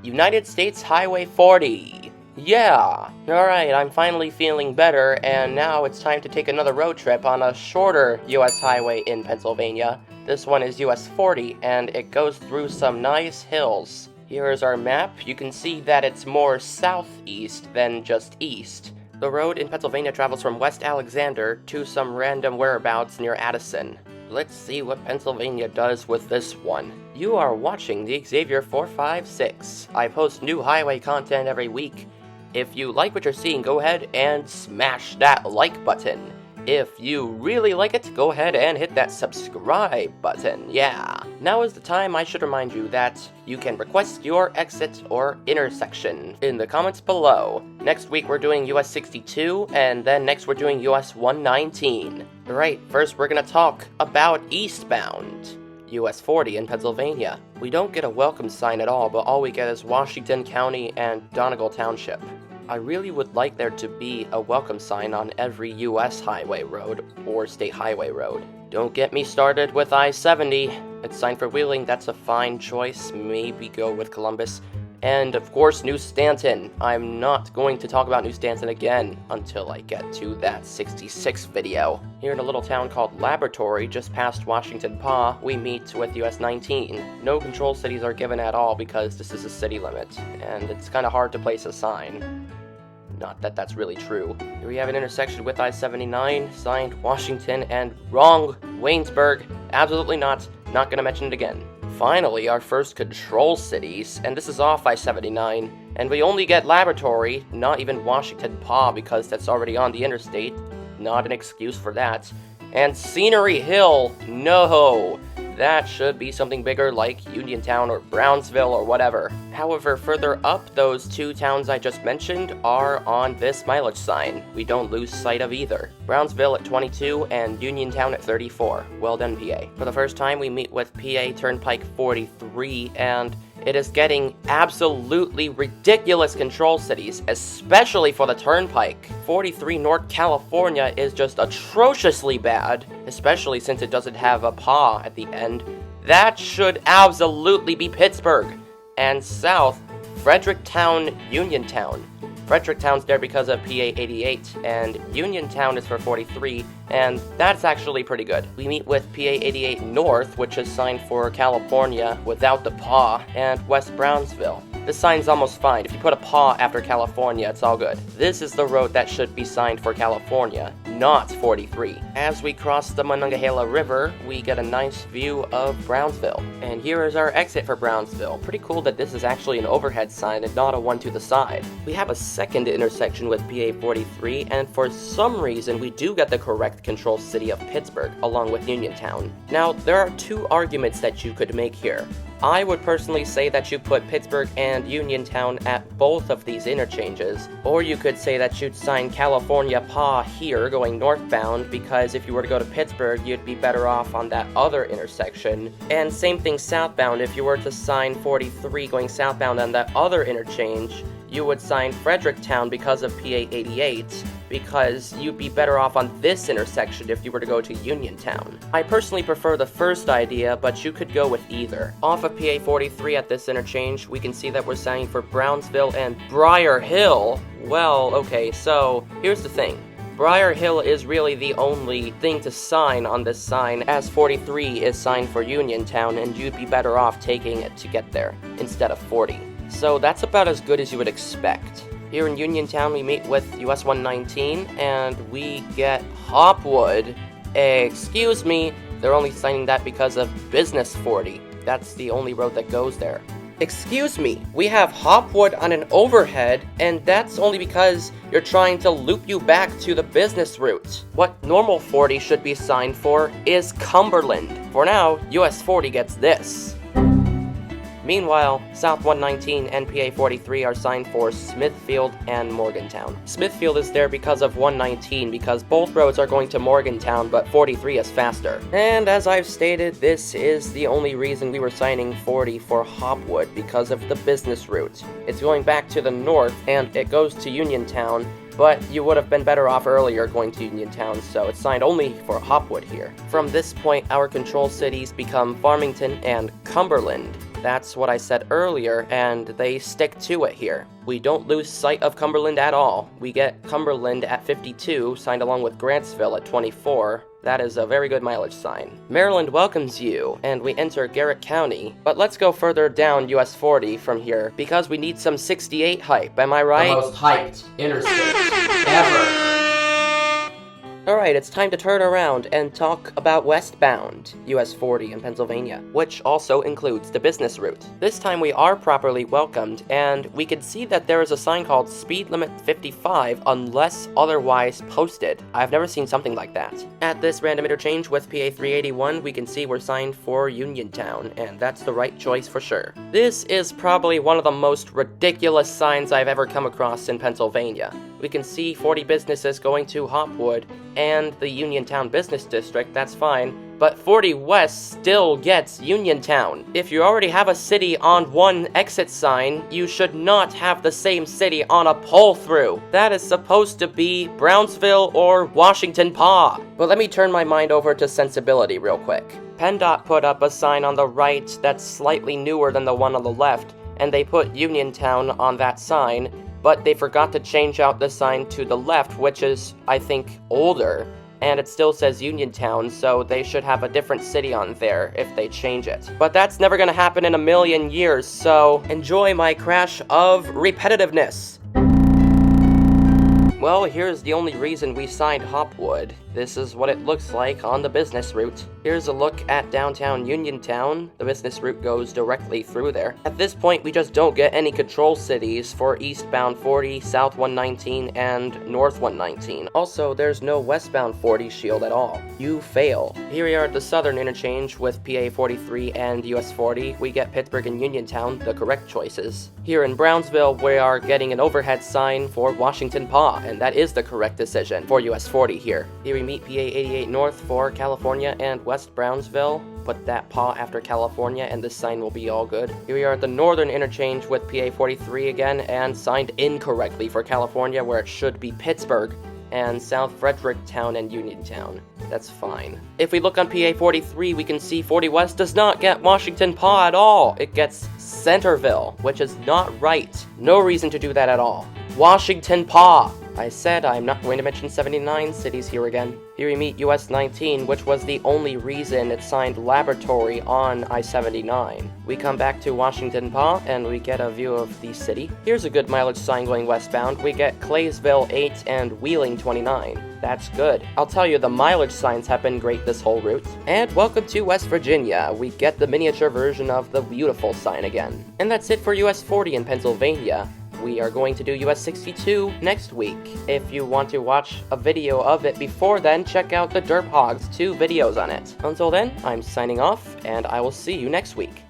United States Highway 40. Yeah, alright, I'm finally feeling better, and now it's time to take another road trip on a shorter US highway in Pennsylvania. This one is US 40, and it goes through some nice hills. Here is our map. You can see that it's more southeast than just east. The road in Pennsylvania travels from West Alexander to some random whereabouts near Addison. Let's see what Pennsylvania does with this one. You are watching the Xavier 456. I post new highway content every week. If you like what you're seeing, go ahead and smash that like button. If you really like it, go ahead and hit that subscribe button, yeah. Now is the time I should remind you that you can request your exit or intersection in the comments below. Next week we're doing US 62, and then next we're doing US 119. Right, first we're gonna talk about eastbound. US 40 in Pennsylvania. We don't get a welcome sign at all, but all we get is Washington County and Donegal Township. I really would like there to be a welcome sign on every US highway road or state highway road. Don't get me started with I-70. It's signed for Wheeling, that's a fine choice. Maybe go with Columbus. And of course, New Stanton. I'm not going to talk about New Stanton again until I get to that 66 video. Here in a little town called Laboratory, just past Washington PA, we meet with US 19. No control cities are given at all because this is a city limit, and it's kind of hard to place a sign. Not that that's really true. Here we have an intersection with I-79, signed Washington, and wrong, Waynesburg. Absolutely not. Not gonna mention it again. Finally, our first control cities, and this is off I-79, and we only get Laboratory, not even Washington PA because that's already on the interstate. Not an excuse for that. And Scenery Hill, no! That should be something bigger like Uniontown or Brownsville or whatever. However, further up, those two towns I just mentioned are on this mileage sign. We don't lose sight of either. Brownsville at 22 and Uniontown at 34. Well done, PA. For the first time, we meet with PA Turnpike 43, and it is getting absolutely ridiculous control cities, especially for the Turnpike. 43 North California is just atrociously bad, especially since it doesn't have a PA at the end. That should absolutely be Pittsburgh. And south, Fredericktown, Uniontown. Fredericktown's there because of PA 88, and Uniontown is for 43, and that's actually pretty good. We meet with PA 88 North, which is signed for California without the PA, and West Brownsville. This sign's almost fine. If you put a PA after California, it's all good. This is the road that should be signed for California, not 43. As we cross the Monongahela River, we get a nice view of Brownsville. And here is our exit for Brownsville. Pretty cool that this is actually an overhead sign and not a one to the side. We have a second intersection with PA 43, and for some reason we do get the correct control city of Pittsburgh, along with Uniontown. Now, there are two arguments that you could make here. I would personally say that you put Pittsburgh and Uniontown at both of these interchanges, or you could say that you'd sign California PA here going northbound, because if you were to go to Pittsburgh, you'd be better off on that other intersection. And same thing southbound, if you were to sign 43 going southbound on that other interchange, you would sign Fredericktown because of PA 88, because you'd be better off on this intersection if you were to go to Uniontown. I personally prefer the first idea, but you could go with either. Off of PA 43 at this interchange, we can see that we're signing for Brownsville and Briar Hill. Well, okay, so here's the thing. Briar Hill is really the only thing to sign on this sign, as 43 is signed for Uniontown, and you'd be better off taking it to get there instead of 40. So that's about as good as you would expect. Here in Uniontown, we meet with US 119, and we get Hopwood. Excuse me, they're only signing that because of Business 40. That's the only road that goes there. Excuse me, we have Hopwood on an overhead, and that's only because you're trying to loop you back to the business route. What normal 40 should be signed for is Cumberland. For now, US 40 gets this. Meanwhile, South 119 and PA 43 are signed for Smithfield and Morgantown. Smithfield is there because of 119, because both roads are going to Morgantown, but 43 is faster. And as I've stated, this is the only reason we were signing 40 for Hopwood, because of the business route. It's going back to the north, and it goes to Uniontown, but you would have been better off earlier going to Uniontown, so it's signed only for Hopwood here. From this point, our control cities become Farmington and Cumberland. That's what I said earlier, and they stick to it here. We don't lose sight of Cumberland at all. We get Cumberland at 52, signed along with Grantsville at 24. That is a very good mileage sign. Maryland welcomes you, and we enter Garrett County. But let's go further down US 40 from here, because we need some 68 hype, am I right? The most hyped interstate ever. Alright, it's time to turn around and talk about westbound US 40 in Pennsylvania, which also includes the business route. This time we are properly welcomed, and we can see that there is a sign called Speed Limit 55 unless otherwise posted. I've never seen something like that. At this random interchange with PA 381, we can see we're signed for Uniontown, and that's the right choice for sure. This is probably one of the most ridiculous signs I've ever come across in Pennsylvania. We can see 40 businesses going to Hopwood and the Uniontown Business District, that's fine, but 40 West still gets Uniontown. If you already have a city on one exit sign, you should not have the same city on a pull-through. That is supposed to be Brownsville or Washington PA. But let me turn my mind over to sensibility real quick. PENNDOT put up a sign on the right that's slightly newer than the one on the left, and they put Uniontown on that sign, but they forgot to change out the sign to the left, which is, I think, older, and it still says Uniontown, so they should have a different city on there if they change it. But that's never gonna happen in a million years, so enjoy my crash of repetitiveness. Well, here's the only reason we signed Hopwood. This is what it looks like on the business route. Here's a look at downtown Uniontown. The business route goes directly through there. At this point, we just don't get any control cities for eastbound 40, south 119, and north 119. Also, there's no westbound 40 shield at all. You fail. Here we are at the southern interchange with PA 43 and US 40. We get Pittsburgh and Uniontown, the correct choices. Here in Brownsville, we are getting an overhead sign for Washington PA, and that is the correct decision for US 40 here. Here we meet PA 88 North for California and West Brownsville. Put that PA after California and this sign will be all good. Here we are at the northern interchange with PA 43 again, and signed incorrectly for California where it should be Pittsburgh, and South Fredericktown and Uniontown. That's fine. If we look on PA 43, we can see 40 West does not get Washington PA at all. It gets Centerville, which is not right. No reason to do that at all. Washington PA. I said I'm not going to mention 79 cities here again. Here we meet US 19, which was the only reason it signed Laboratory on I-79. We come back to Washington PA, and we get a view of the city. Here's a good mileage sign going westbound. We get Claysville 8 and Wheeling 29. That's good. I'll tell you, the mileage signs have been great this whole route. And welcome to West Virginia. We get the miniature version of the beautiful sign again. And that's it for US 40 in Pennsylvania. We are going to do US 62 next week. If you want to watch a video of it before then, check out TheDerpHog's 2 videos on it. Until then, I'm signing off, and I will see you next week.